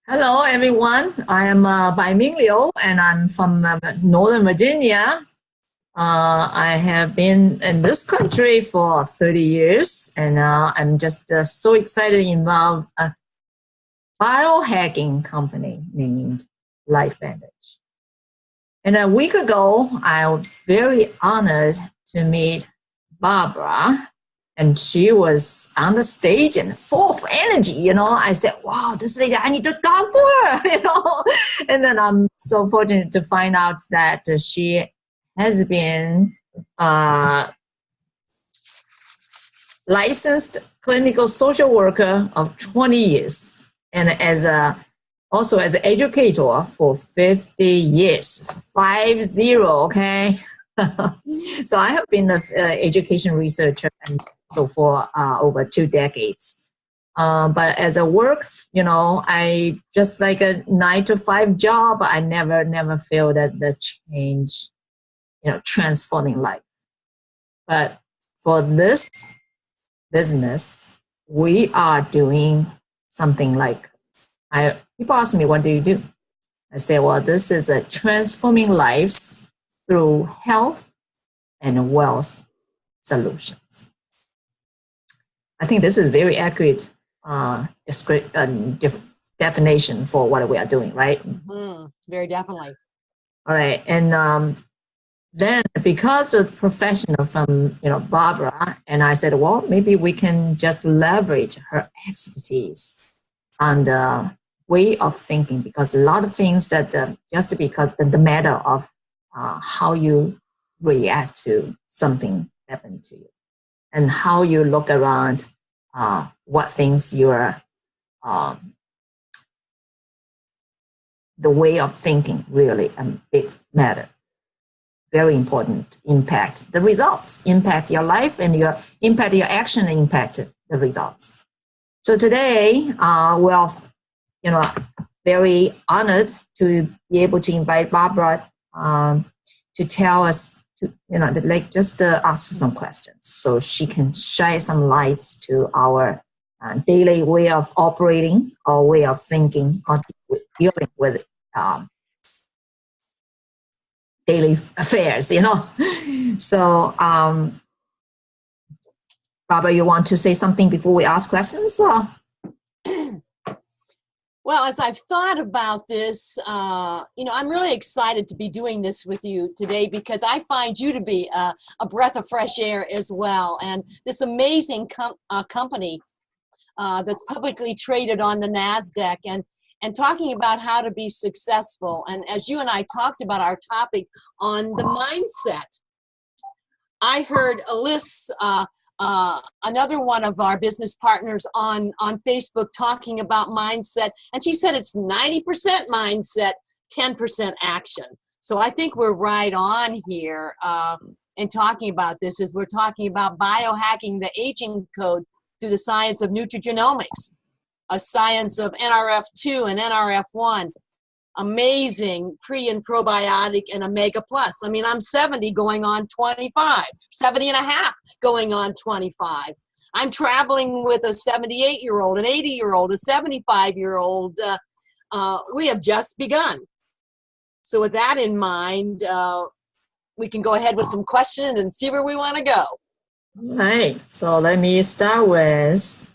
Hello, everyone. I am Baiming and I'm from Northern Virginia. I have been in this country for 30 years, and I'm just so excited about a biohacking company named LifeVantage. And a week ago, I was very honored to meet Barbara, and she was on the stage and full of energy. I said, wow, this lady, I need to talk to her. And then I'm so fortunate to find out that she has been licensed clinical social worker of 20 years, and also as an educator for 50 years, 50, okay? So I have been an education researcher and so for over 2 decades. But as a work, I just like a 9 to 5 job. I never feel that the change, transforming life. But for this business, we are doing something like, people ask me, what do you do? I say, well, this is a transforming lives through health and wealth solutions. I think this is very accurate definition for what we are doing, right? Mm-hmm. Very definitely. All right, and then because of the professional from Barbara, and I said, well, maybe we can just leverage her expertise on the way of thinking, because a lot of things that just because the matter of how you react to something happen to you, and how you look around, what things you're, the way of thinking really a big matter. Very important. Impact the results, impact your life, and impact your action, impact the results. So today, we're very honored to be able to invite Barbara to tell us, just ask some questions so she can shine some lights to our daily way of operating or way of thinking or dealing with daily affairs, So, Barbara, you want to say something before we ask questions? Well, as I've thought about this, I'm really excited to be doing this with you today because I find you to be a breath of fresh air as well. And this amazing company that's publicly traded on the NASDAQ and talking about how to be successful. And as you and I talked about our topic on the mindset, I heard Alyssa, another one of our business partners on Facebook talking about mindset, and she said it's 90% mindset, 10% action. So I think we're right on here in talking about this as we're talking about biohacking the aging code through the science of nutrigenomics, a science of NRF2 and NRF1, amazing pre and probiotic and omega plus. I mean, I'm 70 going on 25, 70 and a half going on 25. I'm traveling with a 78-year-old, an 80-year-old, a 75-year-old. We have just begun. So with that in mind, we can go ahead with some questions and see where we want to go. All right. So let me start with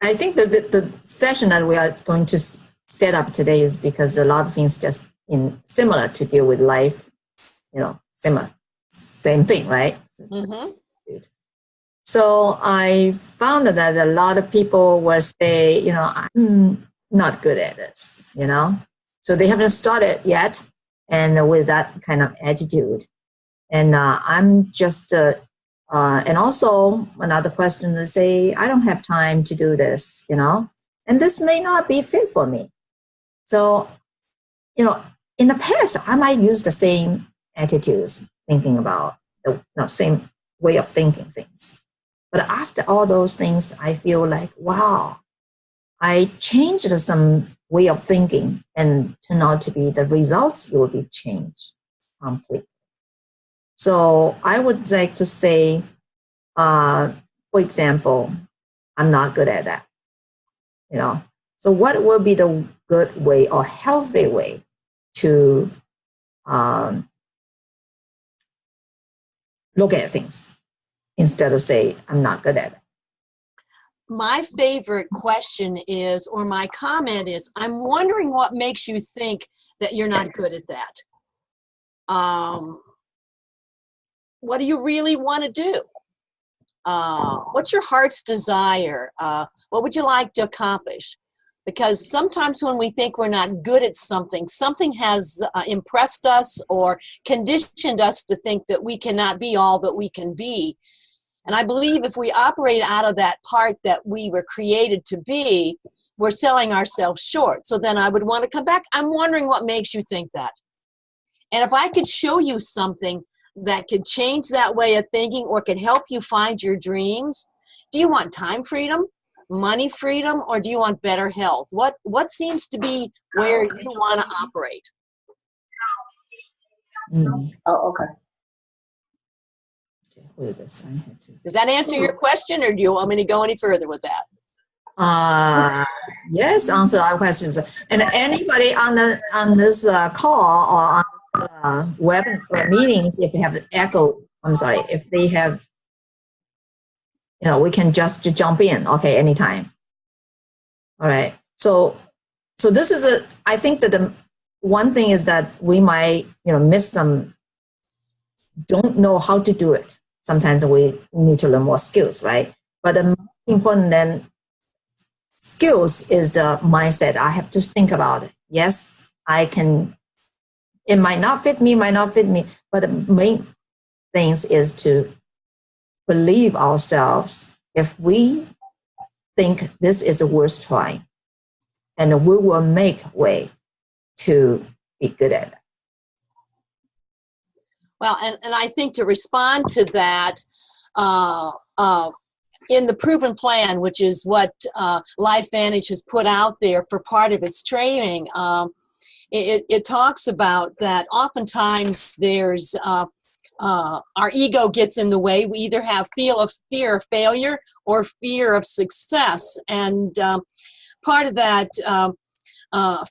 I think that the session that we are going to set up today is because a lot of things just similar to deal with life, similar, same thing, right? Mm-hmm. So I found that a lot of people will say, I'm not good at this, so they haven't started yet, and with that kind of attitude, and I'm just. And also another question to say, I don't have time to do this, and this may not be fit for me. So, in the past, I might use the same attitudes, thinking about the same way of thinking things. But after all those things, I feel like, wow, I changed some way of thinking and turned out to be the results will be changed completely. So I would like to say, for example, I'm not good at that. you know. So what will be the good way or healthy way to look at things instead of say, I'm not good at it? My favorite question is, or my comment is, I'm wondering what makes you think that you're not good at that. What do you really want to do? What's your heart's desire? What would you like to accomplish? Because sometimes when we think we're not good at something, something has impressed us or conditioned us to think that we cannot be all that we can be. And I believe if we operate out of that part that we were created to be, we're selling ourselves short. So then I would want to come back. I'm wondering what makes you think that. And if I could show you something that could change that way of thinking or could help you find your dreams, do you want time freedom, money freedom, or do you want better health? What seems to be where you want to operate? Oh, okay. Does that answer your question, or do you want me to go any further with that? Yes, answer our questions. And anybody on this call or on web meetings, if they have echo, if they have, we can just jump in, okay, anytime. All right. So this is I think that the one thing is that we might, miss some, don't know how to do it. Sometimes we need to learn more skills, right? But the most important than skills is the mindset. I have to think about it. Yes, I can. It might not fit me, but the main things is to believe ourselves. If we think this is worth trying, and we will make way to be good at it. Well, and I think to respond to that, in the proven plan, which is what LifeVantage has put out there for part of its training, it talks about that oftentimes there's our ego gets in the way. We either have fear of failure or fear of success, and part of that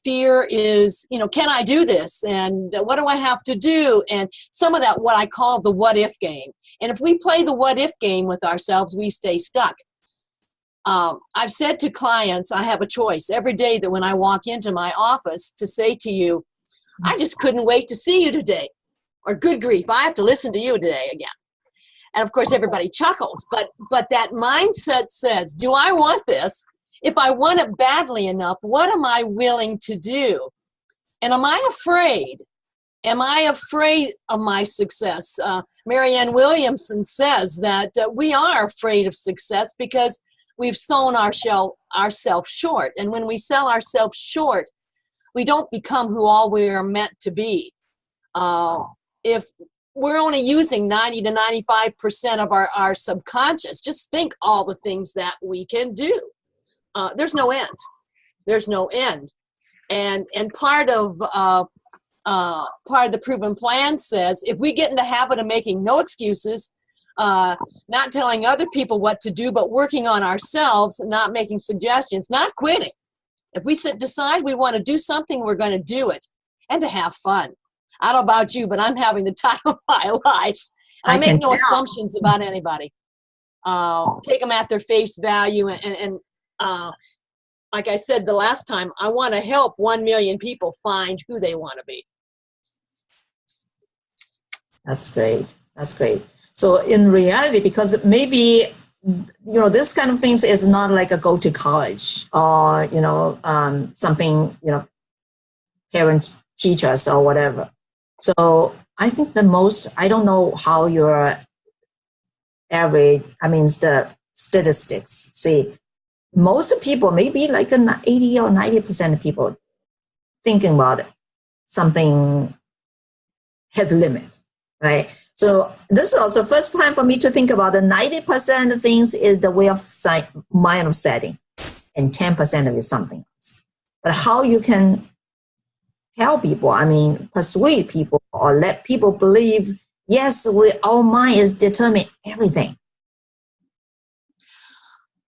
fear is, can I do this? And what do I have to do? And some of that, what I call the what if game. And if we play the what if game with ourselves, we stay stuck. I've said to clients, I have a choice every day that when I walk into my office to say to you, I just couldn't wait to see you today. Or good grief, I have to listen to you today again. And of course, everybody chuckles. But that mindset says, do I want this? If I want it badly enough, what am I willing to do? And am I afraid? Am I afraid of my success? Marianne Williamson says that we are afraid of success because we've sold ourselves short. And when we sell ourselves short, we don't become who all we are meant to be. If we're only using 90 to 95% of our subconscious, just think all the things that we can do. There's no end. There's no end. And part of the proven plan says if we get in the habit of making no excuses, not telling other people what to do, but working on ourselves, not making suggestions, not quitting. If we decide we want to do something, we're going to do it, and to have fun. I don't know about you, but I'm having the time of my life. I make no assumptions about anybody. Take them at their face value, and like I said the last time, I want to help 1 million people find who they want to be. That's great. That's great. So in reality, because maybe, this kind of things is not like a go to college or, something, parents teach us or whatever. So I think I don't know how your average, the statistics, see, most people, maybe like 80 or 90% of people thinking about it, something has a limit, right? So this is also first time for me to think about the 90% of things is the way of mind of setting, and 10% of it is something else. But how you can tell people, persuade people or let people believe, yes, our mind is determining everything.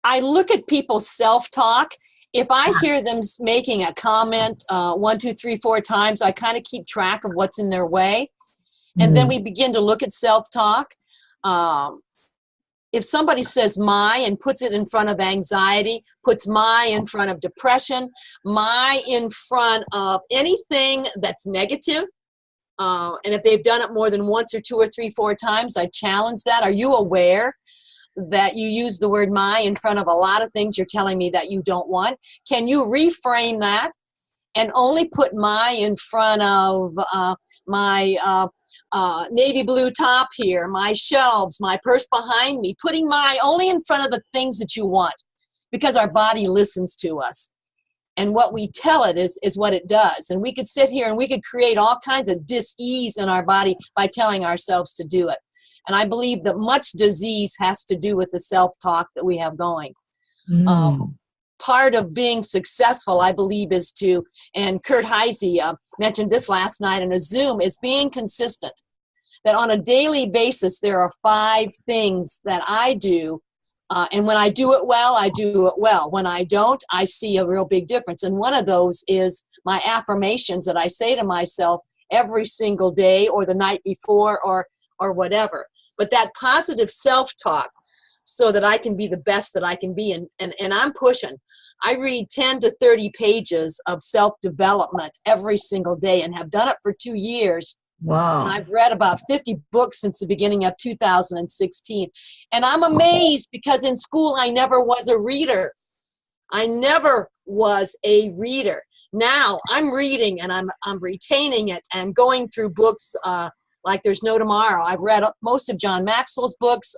I look at people's self-talk, if I hear them making a comment 1, 2, 3, 4 times, I kind of keep track of what's in their way. And then we begin to look at self-talk. If somebody says my and puts it in front of anxiety, puts my in front of depression, my in front of anything that's negative, and if they've done it more than once or 2 or 3, 4 times, I challenge that. Are you aware that you use the word my in front of a lot of things you're telling me that you don't want? Can you reframe that and only put my in front of my navy blue top here, my shelves, my purse behind me, putting my only in front of the things that you want, because our body listens to us. And what we tell it is what it does. And we could sit here and we could create all kinds of dis-ease in our body by telling ourselves to do it. And I believe that much disease has to do with the self-talk that we have going. Part of being successful, I believe, is to, and Kurt Heise mentioned this last night in a Zoom, is being consistent. That on a daily basis, there are 5 things that I do. And when I do it well, I do it well. When I don't, I see a real big difference. And one of those is my affirmations that I say to myself every single day or the night before or whatever. But that positive self-talk, so that I can be the best that I can be. And I'm pushing. I read 10 to 30 pages of self-development every single day and have done it for 2 years. Wow. And I've read about 50 books since the beginning of 2016. And I'm amazed because in school I never was a reader. I never was a reader. Now I'm reading and I'm retaining it and going through books like there's no tomorrow. I've read most of John Maxwell's books,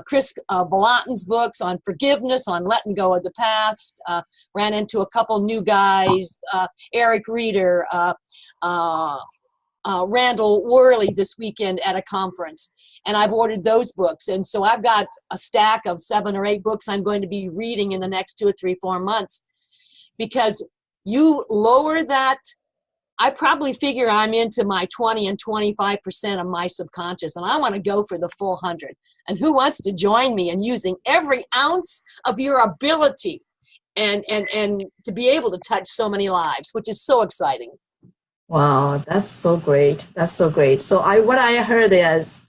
Chris Vallotton's books on forgiveness, on letting go of the past. Ran into a couple new guys, Eric Reeder, Randall Worley this weekend at a conference. And I've ordered those books. And so I've got a stack of 7 or 8 books I'm going to be reading in the next 2 or 3, 4 months. Because you lower that, I probably figure I'm into my 20 and 25% of my subconscious, and I want to go for the full 100. And who wants to join me in using every ounce of your ability and to be able to touch so many lives, which is so exciting. Wow, that's so great. That's so great. So what I heard is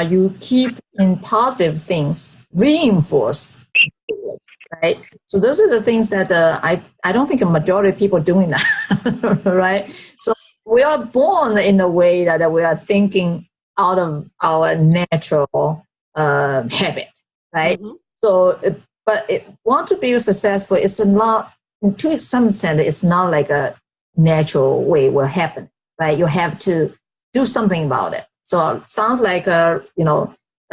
you keep in positive things, reinforce, right? So those are the things that I don't think a majority of people doing that, right? So we are born in a way that we are thinking out of our natural habit, right? Mm-hmm. So, want to be successful, it's not, to some extent, it's not like a natural way will happen, right? You have to do something about it. So it sounds like a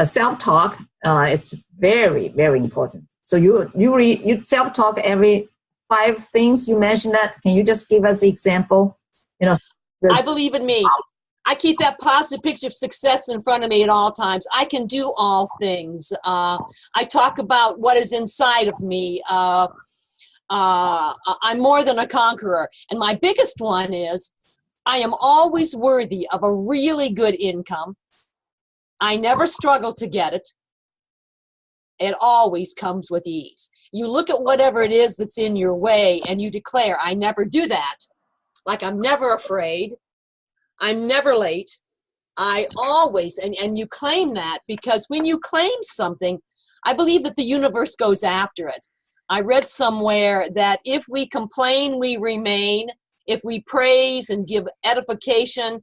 self-talk. It's very, very important. So you self-talk every 5 things you mentioned. That can you just give us the example? I believe in me. I keep that positive picture of success in front of me at all times. I can do all things. I talk about what is inside of me. I'm more than a conqueror. And my biggest one is I am always worthy of a really good income. I never struggle to get it. It always comes with ease. You look at whatever it is that's in your way and you declare, I never do that. Like I'm never afraid. I'm never late. I always, and you claim that, because when you claim something, I believe that the universe goes after it. I read somewhere that if we complain, we remain. If we praise and give edification,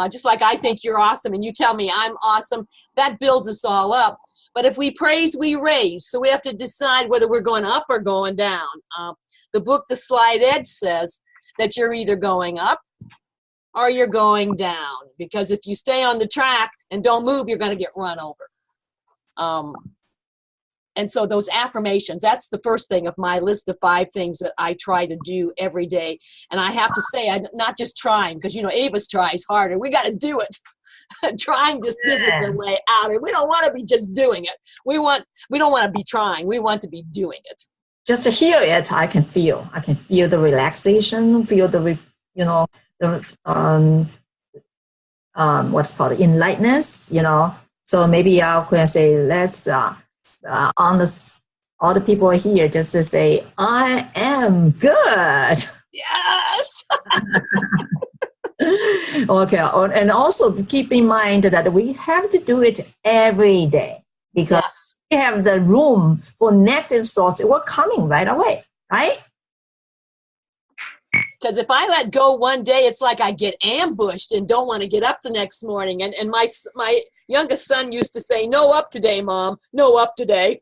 just like I think you're awesome and you tell me I'm awesome, that builds us all up. But if we praise, we raise. So we have to decide whether we're going up or going down. The book, The Slight Edge, says that you're either going up or you're going down. Because if you stay on the track and don't move, you're going to get run over. And so those affirmations, that's the first thing of my list of 5 things that I try to do every day. And I have to say, I'm not just trying, because, Avis tries harder. We got to do it. Trying just isn't the way out. And we don't want to be just doing it. We don't want to be trying. We want to be doing it. Just to hear it, I can feel the relaxation, feel the what's called enlightness, So maybe I could say, let's on the all the people are here just to say, I am good. Yes. Okay. And also keep in mind that we have to do it every day because Yes. we have the room for negative thoughts. We're coming right away, right? Because if I let go one day, it's like I get ambushed and don't want to get up the next morning. And my youngest son used to say, no up today, Mom. No up today.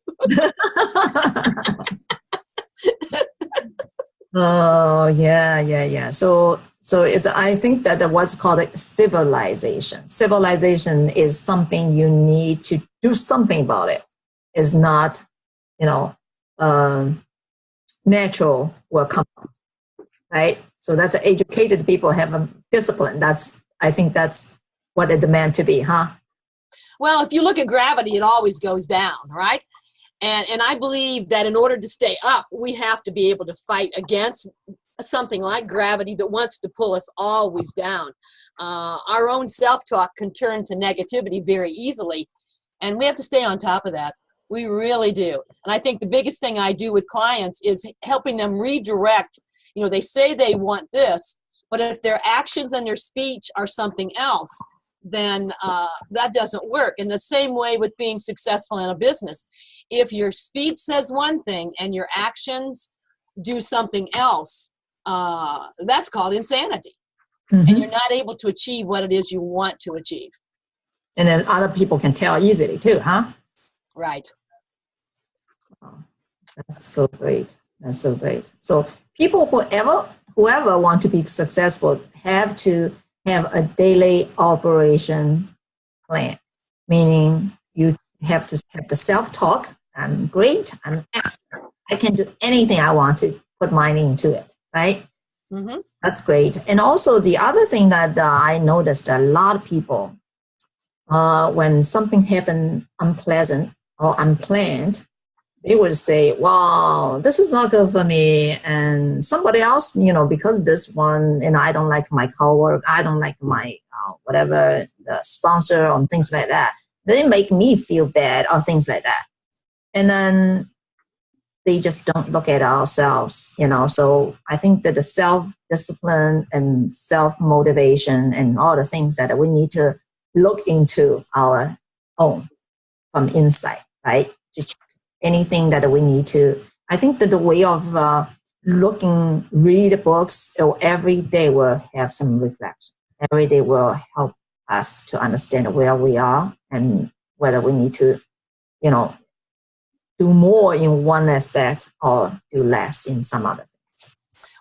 Oh, yeah. So it's, I think that what's called a civilization. Civilization is something you need to do something about it. It's not, you know, natural will come out, right? So that's educated people have a discipline. I think that's what it demand to be, huh? Well, if you look at gravity, it always goes down, right? And I believe that in order to stay up, we have to be able to fight against something like gravity that wants to pull us always down. Our own self-talk can turn to negativity very easily, and we have to stay on top of that. We really do. And I think the biggest thing I do with clients is helping them redirect. You know, they say they want this, but if their actions and their speech are something else, then that doesn't work. In the same way with being successful in a business. If your speech says one thing and your actions do something else, that's called insanity. Mm-hmm. And you're not able to achieve what it is you want to achieve. And then other people can tell easily too, huh? Right. Oh, that's so great. That's so great. So people, whoever want to be successful, have to have a daily operation plan, meaning you have to have the self-talk. I'm great. I'm excellent. I can do anything I want to put mine into it, right? Mm-hmm. That's great. And also the other thing that I noticed, a lot of people, when something happened unpleasant or unplanned, they would say, wow, this is not good for me. And somebody else, because this one, I don't like my coworker, I don't like my whatever, the sponsor or things like that. They make me feel bad or things like that. And then they just don't look at ourselves, So I think that the self-discipline and self-motivation and all the things that we need to look into our own from inside, right? To check anything that we need to. I think that the way of read books every day will have some reflection. Every day will help us to understand where we are and whether we need to, do more in one aspect or do less in some other things.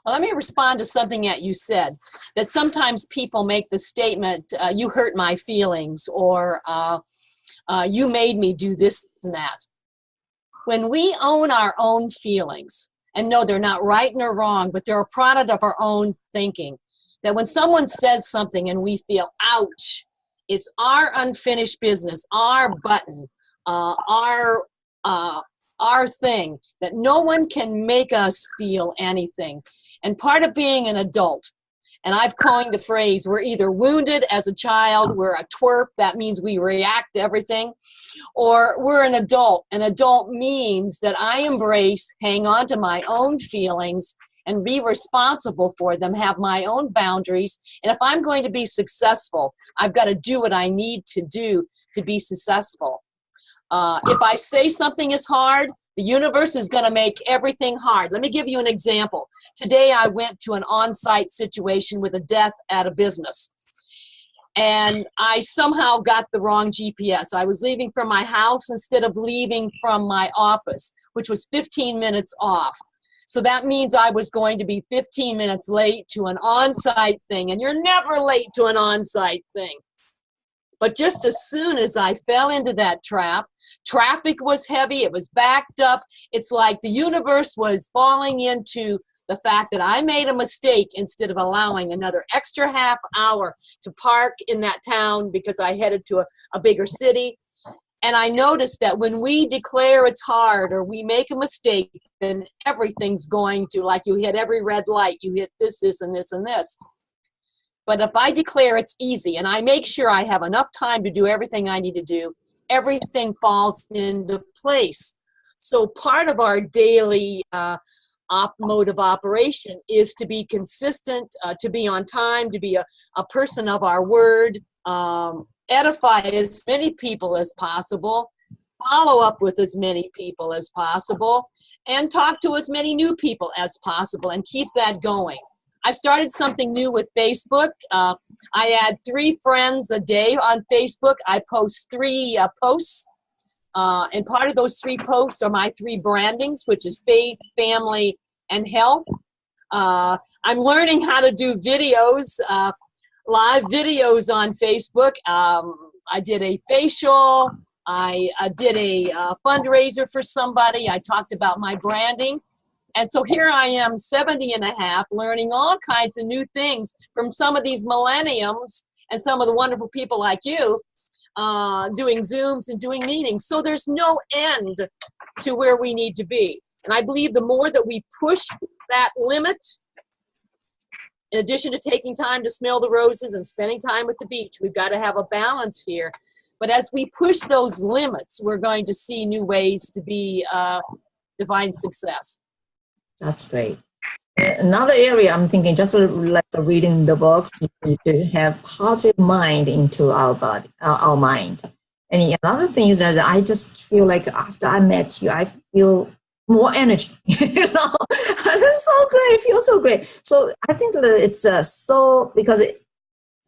Well, let me respond to something that you said, that sometimes people make the statement, you hurt my feelings, or you made me do this and that. When we own our own feelings, and no, they're not right nor wrong, but they're a product of our own thinking, that when someone says something and we feel, ouch, it's our unfinished business, our button, our thing, that no one can make us feel anything. And part of being an adult, and I've coined the phrase, we're either wounded as a child, we're a twerp, that means we react to everything, or we're an adult. An adult means that I embrace, hang on to my own feelings, and be responsible for them, have my own boundaries. And if I'm going to be successful, I've got to do what I need to do to be successful. If I say something is hard, the universe is going to make everything hard. Let me give you an example. Today I went to an on-site situation with a death at a business. And I somehow got the wrong GPS. I was leaving from my house instead of leaving from my office, which was 15 minutes off. So that means I was going to be 15 minutes late to an on-site thing. And you're never late to an on-site thing. But just as soon as I fell into that trap, traffic was heavy, it was backed up. It's like the universe was falling into the fact that I made a mistake instead of allowing another extra half hour to park in that town because I headed to a bigger city. And I noticed that when we declare it's hard or we make a mistake, then everything's going to, like you hit every red light, you hit this, this, and this, and this. But if I declare it's easy and I make sure I have enough time to do everything I need to do, everything falls into place. So part of our daily mode of operation is to be consistent, to be on time, to be a person of our word, edify as many people as possible, follow up with as many people as possible, and talk to as many new people as possible, and keep that going. I've started something new with Facebook. I add 3 friends a day on Facebook. I post 3 posts, and part of those 3 posts are my 3 brandings, which is faith, family, and health. I'm learning how to do videos, live videos on Facebook. I did a facial. I did a fundraiser for somebody. I talked about my branding. And so here I am, 70 and a half, learning all kinds of new things from some of these millenniums and some of the wonderful people like you, doing Zooms and doing meetings. So there's no end to where we need to be. And I believe the more that we push that limit, in addition to taking time to smell the roses and spending time at the beach, we've got to have a balance here. But as we push those limits, we're going to see new ways to be divine success. That's great. Another area I'm thinking, just like reading the books, we need to have positive mind into our body, our mind. And another thing is that I just feel like after I met you, I feel more energy. You know, it's so great. It feels so great. So I think that it's so, because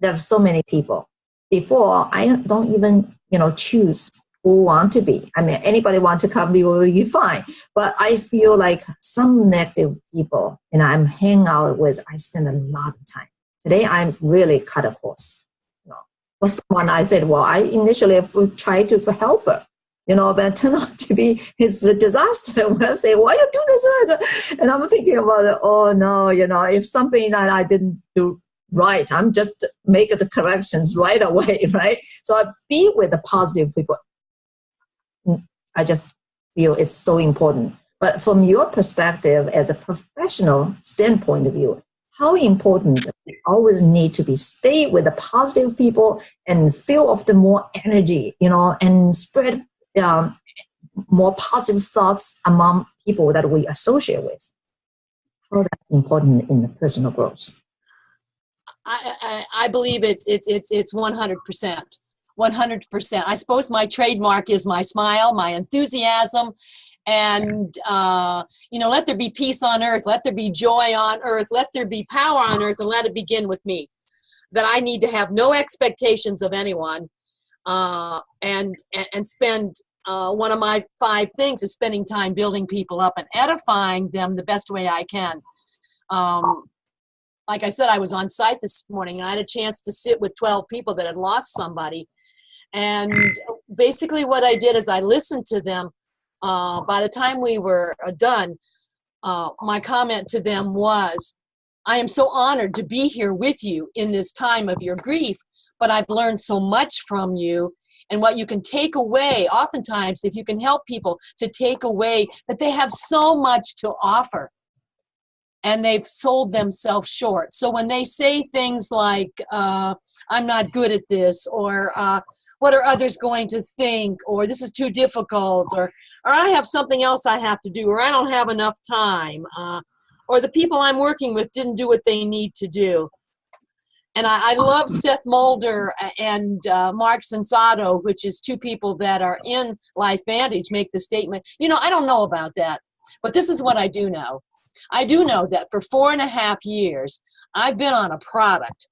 there's so many people. Before, I don't even, choose who want to be. I mean, anybody want to come, will be fine. But I feel like some negative people, and I'm hanging out with, I spend a lot of time. Today, I'm really cut a course. For someone, I said, well, I initially tried to help her, but it turned out to be his disaster. When I say, why you do this? And I'm thinking about it, oh no, if something that I didn't do right, I'm just make the corrections right away, right? So I be with the positive people. I just feel it's so important. But from your perspective, as a professional standpoint of view, how important we always need to be stay with the positive people and feel of the more energy, and spread more positive thoughts among people that we associate with. How that's important in the personal growth. I believe it's 100%. 100%. I suppose my trademark is my smile, my enthusiasm, and let there be peace on earth, let there be joy on earth, let there be power on earth, and let it begin with me. That I need to have no expectations of anyone, and spend one of my 5 things is spending time building people up and edifying them the best way I can. Like I said, I was on site this morning, and I had a chance to sit with 12 people that had lost somebody. And basically what I did is I listened to them. By the time we were done, my comment to them was, I am so honored to be here with you in this time of your grief, but I've learned so much from you, and what you can take away. Oftentimes, if you can help people to take away that they have so much to offer, and they've sold themselves short. So when they say things like, I'm not good at this, or what are others going to think, or this is too difficult, or I have something else I have to do, or I don't have enough time, or the people I'm working with didn't do what they need to do. And I love Seth Mulder and Mark Sensato, which is 2 people that are in LifeVantage, make the statement, I don't know about that, but this is what I do know. I do know that for 4.5 years, I've been on a product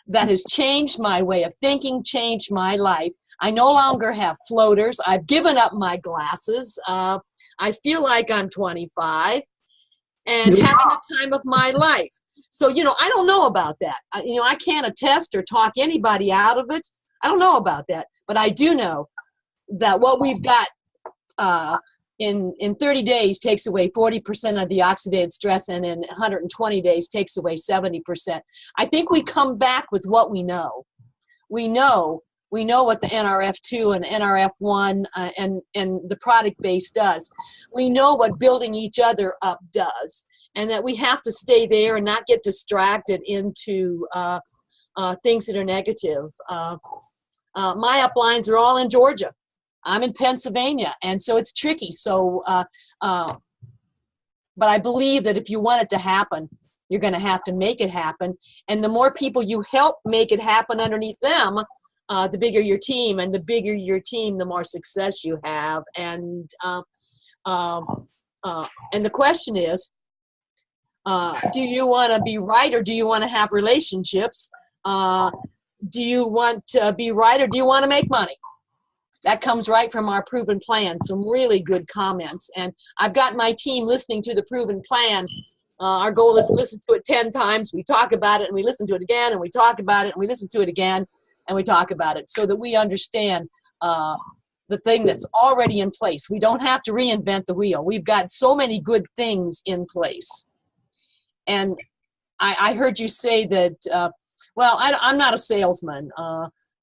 that has changed my way of thinking, changed my life. I no longer have floaters. I've given up my glasses. I feel like I'm 25 and having the time of my life. So, I don't know about that. I can't attest or talk anybody out of it. I don't know about that. But I do know that what we've got in 30 days takes away 40% of the oxidative stress, and in 120 days takes away 70%. I think we come back with what we know. We know what the NRF2 and NRF1 and the product base does. We know what building each other up does, and that we have to stay there and not get distracted into things that are negative. My uplines are all in Georgia. I'm in Pennsylvania, and so it's tricky. So, but I believe that if you want it to happen, you're going to have to make it happen. And the more people you help make it happen underneath them, the bigger your team, and the bigger your team, the more success you have. And the question is, do you want to be right, or do you want to have relationships? Do you want to be right, or do you want to make money? That comes right from our proven plan. Some really good comments. And I've got my team listening to the proven plan. Our goal is to listen to it 10 times. We talk about it, and we listen to it again, and we talk about it, and we listen to it again, and we talk about it, so that we understand the thing that's already in place. We don't have to reinvent the wheel. We've got so many good things in place. And I heard you say that, well, I'm not a salesman.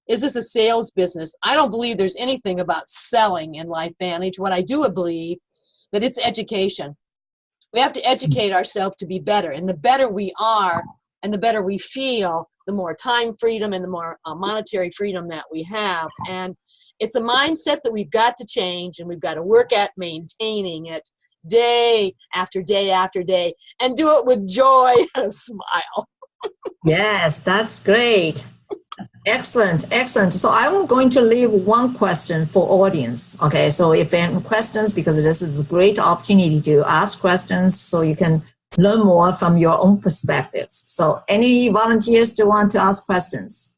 Is this a sales business? I don't believe there's anything about selling in LifeVantage. What I do believe that it's education. We have to educate ourselves to be better. And the better we are and the better we feel, the more time freedom and the more monetary freedom that we have. And it's a mindset that we've got to change, and we've got to work at maintaining it day after day after day, and do it with joy and a smile. Yes, that's great. Excellent, excellent. So I'm going to leave one question for audience. Okay, so if any questions, because this is a great opportunity to ask questions so you can learn more from your own perspectives. So any volunteers who want to ask questions?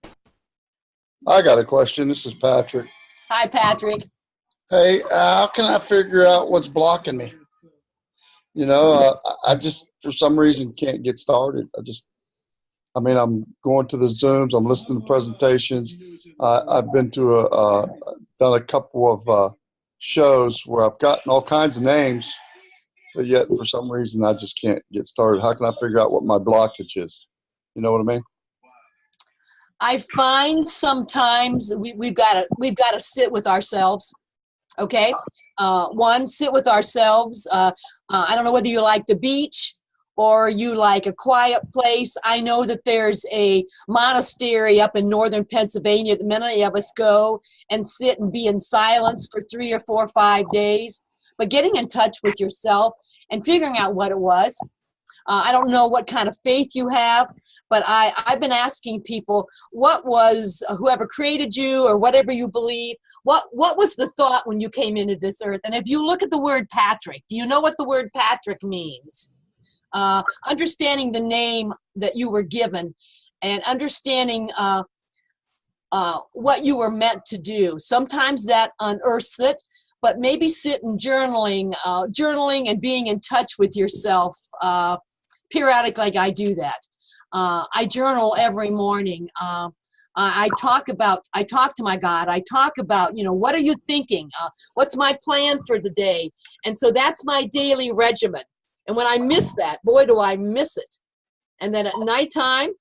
I got a question. This is Patrick. Hi, Patrick. Hey, how can I figure out what's blocking me? You know, I just, for some reason, can't get started. I mean, I'm going to the Zooms, I'm listening to presentations. I've been to done a couple of shows where I've gotten all kinds of names, but yet for some reason I just can't get started. How can I figure out what my blockage is? You know what I mean? I find sometimes we've got to sit with ourselves. Okay, sit with ourselves. I don't know whether you like the beach or you like a quiet place. I know that there's a monastery up in northern Pennsylvania that many of us go and sit and be in silence for 3 or 4 or 5 days. But getting in touch with yourself and figuring out what it was. I don't know what kind of faith you have, but I've been asking people, what was whoever created you, or whatever you believe, what was the thought when you came into this earth? And if you look at the word Patrick, do you know what the word Patrick means? Understanding the name that you were given, and understanding what you were meant to do. Sometimes that unearths it, but maybe sit and journaling and being in touch with yourself periodic, like I do that. I journal every morning. I talk to my God. I talk about, what are you thinking? What's my plan for the day? And so that's my daily regimen. And when I miss that, boy, do I miss it. And then at nighttime,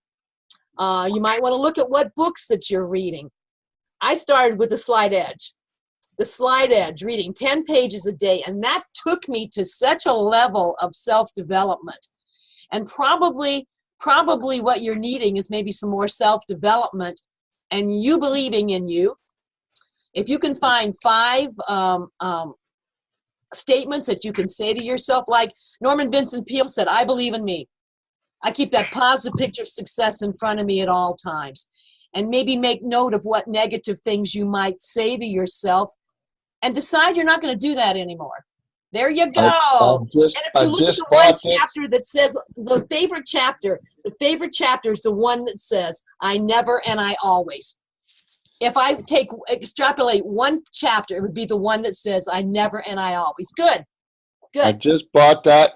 you might want to look at what books that you're reading. I started with The Slight Edge, reading 10 pages a day. And that took me to such a level of self-development. And probably what you're needing is maybe some more self-development and you believing in you. If you can find 5 statements that you can say to yourself, like Norman Vincent Peale said, I believe in me. I keep that positive picture of success in front of me at all times. And maybe make note of what negative things you might say to yourself and decide you're not going to do that anymore. There you go. And if you look at the one chapter that says, the favorite chapter is the one that says, I never and I always. If I extrapolate one chapter, it would be the one that says, I never and I always. Good. I just bought that,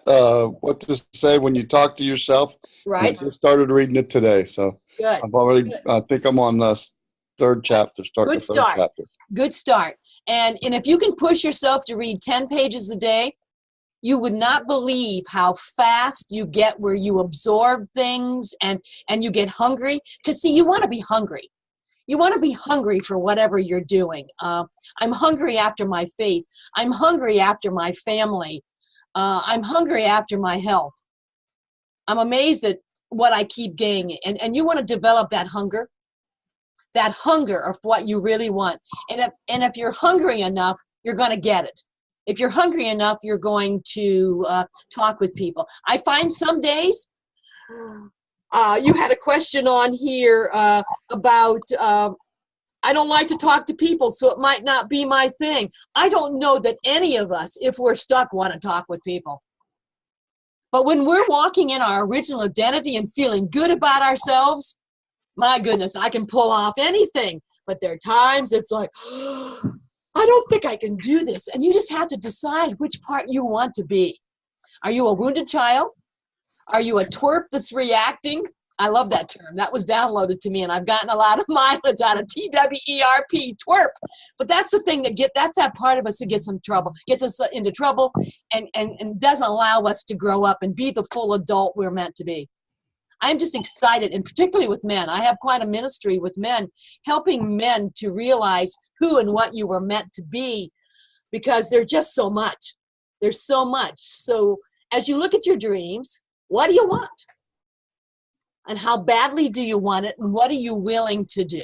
what to say when you talk to yourself. Right. I just started reading it today. So good. I've already, good. I think I'm on the 3rd chapter. Good start. Good start. And if you can push yourself to read 10 pages a day, you would not believe how fast you get where you absorb things and you get hungry. Because, see, you want to be hungry. You want to be hungry for whatever you're doing. I'm hungry after my faith. I'm hungry after my family. I'm hungry after my health. I'm amazed at what I keep gaining. And you want to develop that hunger. that hunger of what you really want. And if you're hungry enough, you're going to get it. If you're hungry enough, you're going to talk with people. I find some days, you had a question on here about, I don't like to talk to people, so it might not be my thing. I don't know that any of us, if we're stuck, want to talk with people. But when we're walking in our original identity and feeling good about ourselves, my goodness, I can pull off anything. But there are times it's like, I don't think I can do this. And you just have to decide which part you want to be. Are you a wounded child? Are you a twerp that's reacting? I love that term. That was downloaded to me, and I've gotten a lot of mileage out of TWERP, twerp. But that's the thing that's that part of us that gets us into trouble and doesn't allow us to grow up and be the full adult we're meant to be. I'm just excited, and particularly with men. I have quite a ministry with men, helping men to realize who and what you were meant to be, because there's just so much. There's so much. So as you look at your dreams, what do you want? And how badly do you want it? And what are you willing to do?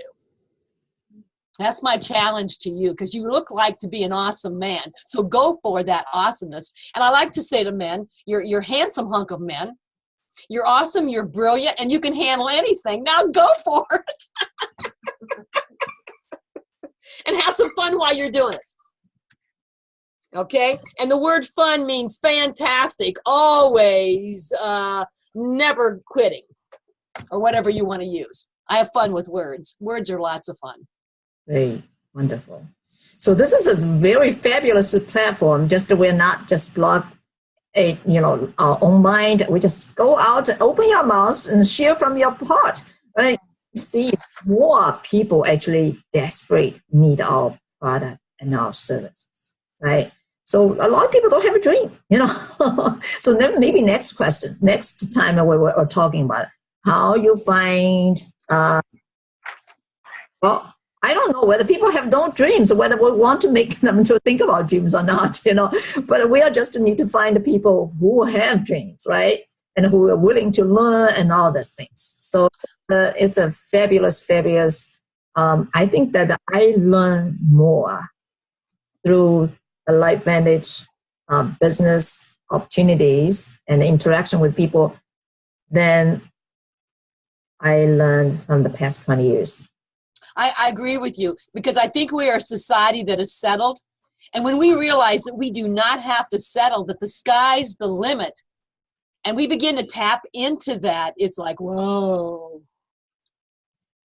That's my challenge to you, because you look like to be an awesome man. So go for that awesomeness. And I like to say to men, you're a handsome hunk of men. You're awesome, you're brilliant, and you can handle anything. Now go for it. And have some fun while you're doing it. Okay? And the word fun means fantastic, always, never quitting, or whatever you want to use. I have fun with words. Words are lots of fun. Very wonderful. So this is a very fabulous platform. Just we're not just block our own mind. We just go out, open your mouth, and share from your heart. Right? See more people actually desperate need our product and our services. Right? So a lot of people don't have a dream. So then maybe next time we're talking about how you find. Well, I don't know whether people have no dreams or whether we want to make them to think about dreams or not, but we are just need to find the people who have dreams, right? And who are willing to learn and all these things. So it's a fabulous. I think that I learn more through the Life Vantage business opportunities and interaction with people than I learned from the past 20 years. I agree with you, because I think we are a society that is settled. And when we realize that we do not have to settle, that the sky's the limit, and we begin to tap into that, it's like, whoa.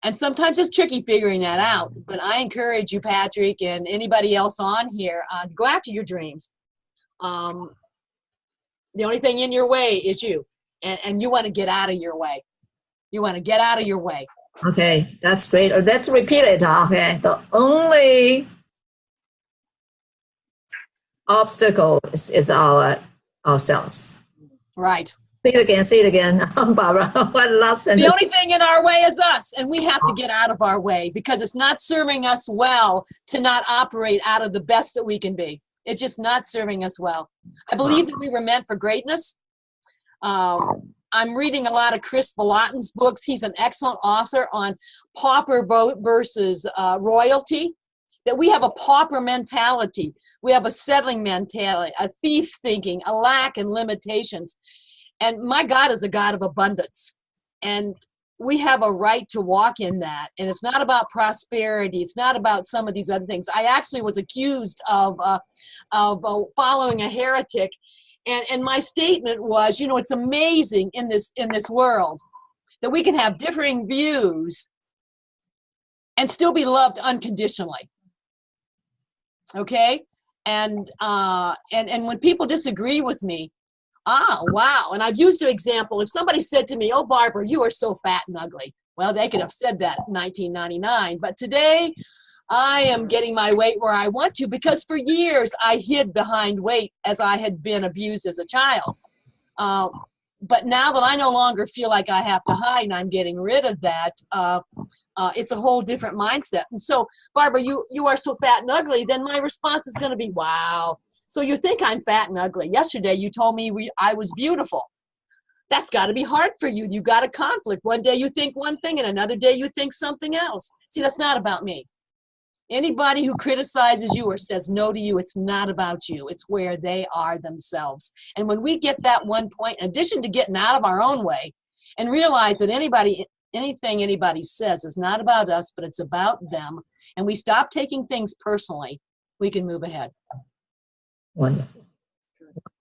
And sometimes it's tricky figuring that out. But I encourage you, Patrick, and anybody else on here, to go after your dreams. The only thing in your way is you. And you want to get out of your way. You want to get out of your way. Okay, that's great. Let's repeat it. Okay, the only obstacle is ourselves. Right. Say it again, Barbara. What last sentence? The only thing in our way is us, and we have to get out of our way, because it's not serving us well to not operate out of the best that we can be. It's just not serving us well. I believe that we were meant for greatness. I'm reading a lot of Chris Vallotton's books. He's an excellent author on pauper versus royalty, that we have a pauper mentality. We have a settling mentality, a thief thinking, a lack and limitations. And my God is a God of abundance. And we have a right to walk in that. And it's not about prosperity. It's not about some of these other things. I actually was accused of following a heretic. And my statement was, it's amazing in this world that we can have differing views and still be loved unconditionally. Okay? And when people disagree with me, wow. And I've used an example. If somebody said to me, oh, Barbara, you are so fat and ugly. Well, they could have said that in 1999. But today, I am getting my weight where I want to, because for years I hid behind weight as I had been abused as a child. But now that I no longer feel like I have to hide and I'm getting rid of that, it's a whole different mindset. And so, Barbara, you are so fat and ugly, then my response is going to be, wow. So you think I'm fat and ugly. Yesterday you told me I was beautiful. That's got to be hard for you. You got a conflict. One day you think one thing and another day you think something else. See, that's not about me. Anybody who criticizes you or says no to you, it's not about you. It's where they are themselves. And when we get that one point, in addition to getting out of our own way and realize that anything anybody says is not about us, but it's about them, and we stop taking things personally, we can move ahead. Wonderful.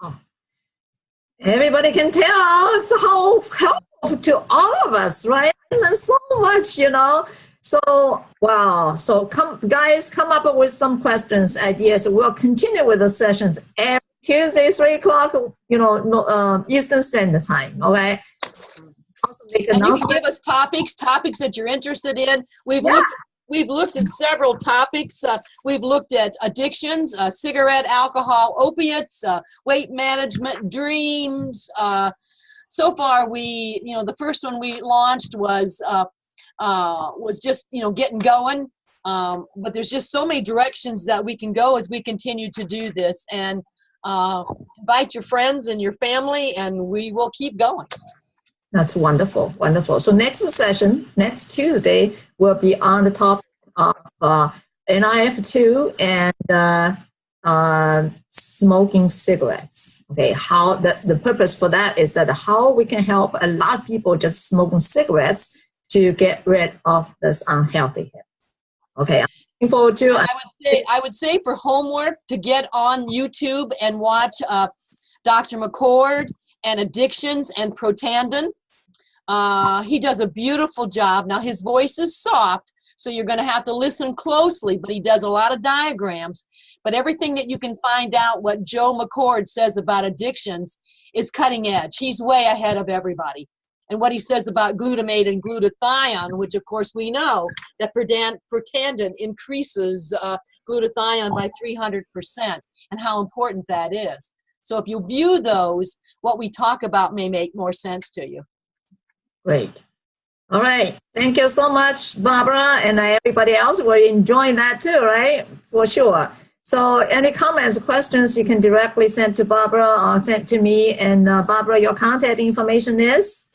Wow. Everybody can tell it's how helpful to all of us, right? And so much, you know. So, wow. So guys, come up with some questions, ideas. We'll continue with the sessions every Tuesday, 3 o'clock, you know, Eastern Standard Time, okay? Also make and you can give us topics that you're interested in. We've looked at several topics. We've looked at addictions, cigarette, alcohol, opiates, weight management, dreams. So far, the first one we launched was just, getting going. But there's just so many directions that we can go as we continue to do this. And invite your friends and your family, and we will keep going. That's wonderful, wonderful. So next session, next Tuesday, will be on the topic of NIF2 and smoking cigarettes. Okay, how the purpose for that is that how we can help a lot of people just smoking cigarettes to get rid of this unhealthy habit. Okay, I'm looking forward to. I would say for homework to get on YouTube and watch Dr. McCord and Addictions and Protandim. He does a beautiful job. Now his voice is soft, so you're going to have to listen closely, but he does a lot of diagrams. But everything that you can find out what Joe McCord says about addictions is cutting edge. He's way ahead of everybody. And what he says about glutamate and glutathione, which of course we know that Protandim increases glutathione by 300%, and how important that is. So if you view those, what we talk about may make more sense to you. Great. All right. Thank you so much, Barbara, and everybody else. We're enjoying that too, right? For sure. So any comments, questions, you can directly send to Barbara or send to me. And Barbara, your contact information is?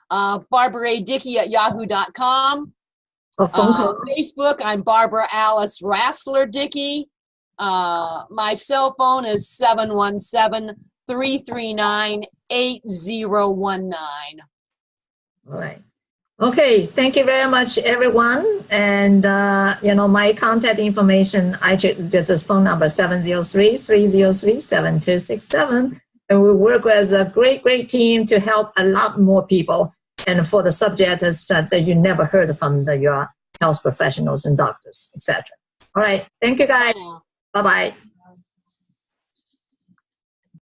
Barbara Dickey at yahoo.com. Facebook, I'm Barbara Alice Rassler Dickey. My cell phone is 717-339-8019. All right. Okay. Thank you very much, everyone. And, my contact information, just this phone number, 703-303-7267. And we work as a great, great team to help a lot more people. And for the subjects that you never heard from your health professionals and doctors, etc. All right. Thank you, guys. Bye-bye.